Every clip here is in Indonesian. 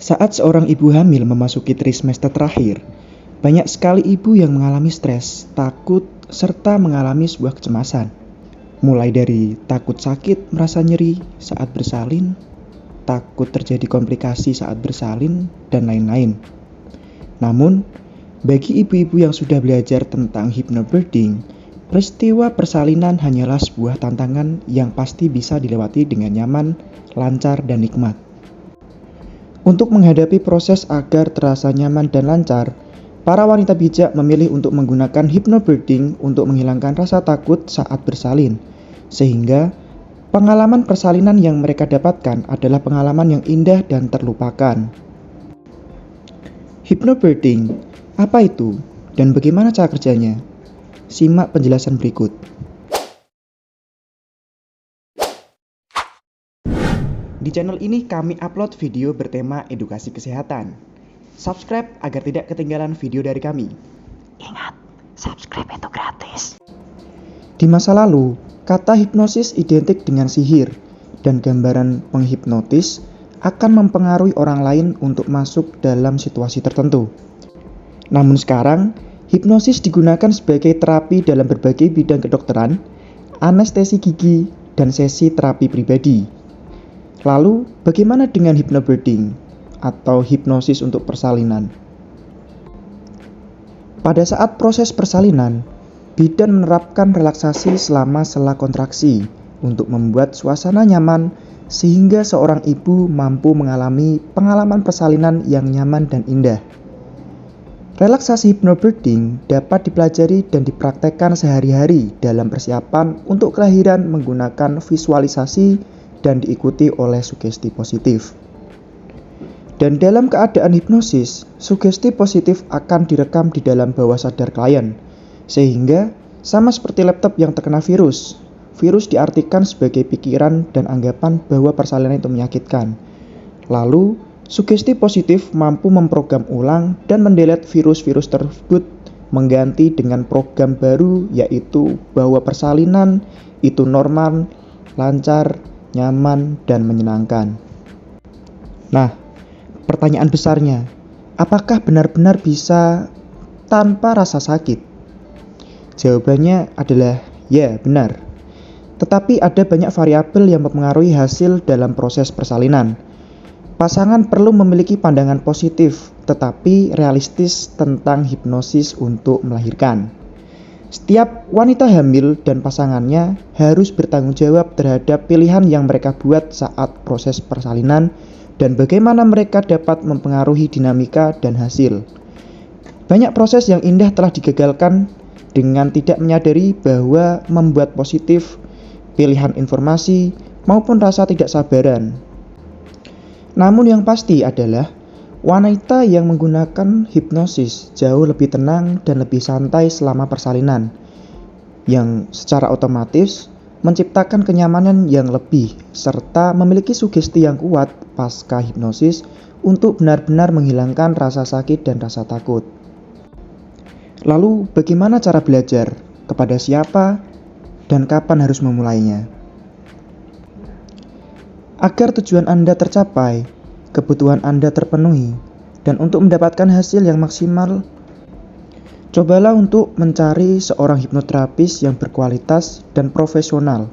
Saat seorang ibu hamil memasuki trimester terakhir, banyak sekali ibu yang mengalami stres, takut, serta mengalami sebuah kecemasan. Mulai dari takut sakit, merasa nyeri saat bersalin, takut terjadi komplikasi saat bersalin, dan lain-lain. Namun, bagi ibu-ibu yang sudah belajar tentang hypnobirthing, peristiwa persalinan hanyalah sebuah tantangan yang pasti bisa dilewati dengan nyaman, lancar, dan nikmat. Untuk menghadapi proses agar terasa nyaman dan lancar, para wanita bijak memilih untuk menggunakan hypnobirthing untuk menghilangkan rasa takut saat bersalin, sehingga pengalaman persalinan yang mereka dapatkan adalah pengalaman yang indah dan terlupakan. Hypnobirthing, apa itu dan bagaimana cara kerjanya? Simak penjelasan berikut. Di channel ini kami upload video bertema edukasi kesehatan. Subscribe agar tidak ketinggalan video dari kami. Ingat, subscribe itu gratis. Di masa lalu, kata hipnosis identik dengan sihir, dan gambaran penghipnotis akan mempengaruhi orang lain untuk masuk dalam situasi tertentu. Namun sekarang, hipnosis digunakan sebagai terapi dalam berbagai bidang kedokteran, anestesi gigi, dan sesi terapi pribadi. Lalu, bagaimana dengan hypnobirthing atau hipnosis untuk persalinan? Pada saat proses persalinan, bidan menerapkan relaksasi selama sela kontraksi untuk membuat suasana nyaman sehingga seorang ibu mampu mengalami pengalaman persalinan yang nyaman dan indah. Relaksasi hypnobirthing dapat dipelajari dan dipraktekkan sehari-hari dalam persiapan untuk kelahiran menggunakan visualisasi dan diikuti oleh sugesti positif. Dan dalam keadaan hipnosis, sugesti positif akan direkam di dalam bawah sadar klien, sehingga sama seperti laptop yang terkena virus. Virus diartikan sebagai pikiran dan anggapan bahwa persalinan itu menyakitkan. Lalu, sugesti positif mampu memprogram ulang dan mendelete virus-virus tersebut, mengganti dengan program baru, yaitu bahwa persalinan itu normal, lancar, nyaman, dan menyenangkan. Nah, pertanyaan besarnya, apakah benar-benar bisa tanpa rasa sakit? Jawabannya adalah ya, benar. Tetapi ada banyak variabel yang mempengaruhi hasil dalam proses persalinan. Pasangan perlu memiliki pandangan positif, tetapi realistis tentang hipnosis untuk melahirkan. Setiap wanita hamil dan pasangannya harus bertanggung jawab terhadap pilihan yang mereka buat saat proses persalinan dan bagaimana mereka dapat mempengaruhi dinamika dan hasil. Banyak proses yang indah telah digagalkan dengan tidak menyadari bahwa membuat positif, pilihan informasi, maupun rasa tidak sabaran. Namun yang pasti adalah wanita yang menggunakan hipnosis jauh lebih tenang dan lebih santai selama persalinan, yang secara otomatis menciptakan kenyamanan yang lebih serta memiliki sugesti yang kuat pasca hipnosis untuk benar-benar menghilangkan rasa sakit dan rasa takut. Lalu, bagaimana cara belajar? Kepada siapa? Dan kapan harus memulainya? Agar tujuan Anda tercapai, kebutuhan Anda terpenuhi, dan untuk mendapatkan hasil yang maksimal, cobalah untuk mencari seorang hipnoterapis yang berkualitas dan profesional.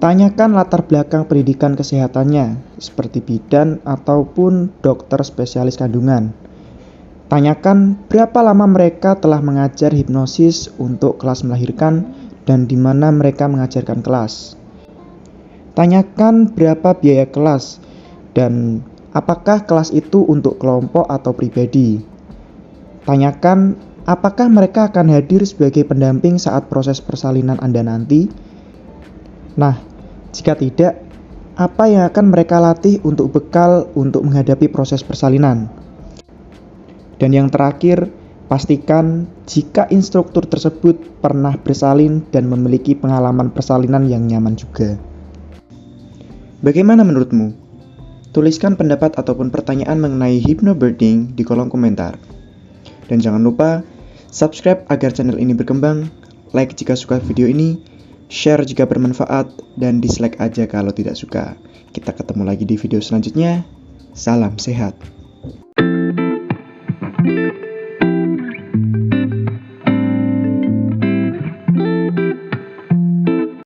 Tanyakan latar belakang pendidikan kesehatannya, seperti bidan ataupun dokter spesialis kandungan. Tanyakan berapa lama mereka telah mengajar hipnosis untuk kelas melahirkan dan di mana mereka mengajarkan kelas. Tanyakan berapa biaya kelas dan apakah kelas itu untuk kelompok atau pribadi. Tanyakan apakah mereka akan hadir sebagai pendamping saat proses persalinan Anda nanti. Nah, jika tidak, apa yang akan mereka latih untuk bekal untuk menghadapi proses persalinan? Dan yang terakhir, pastikan jika instruktur tersebut pernah bersalin dan memiliki pengalaman persalinan yang nyaman juga. Bagaimana menurutmu? Tuliskan pendapat ataupun pertanyaan mengenai hypnobirthing di kolom komentar. Dan jangan lupa subscribe agar channel ini berkembang, like jika suka video ini, share jika bermanfaat, dan dislike aja kalau tidak suka. Kita ketemu lagi di video selanjutnya. Salam sehat.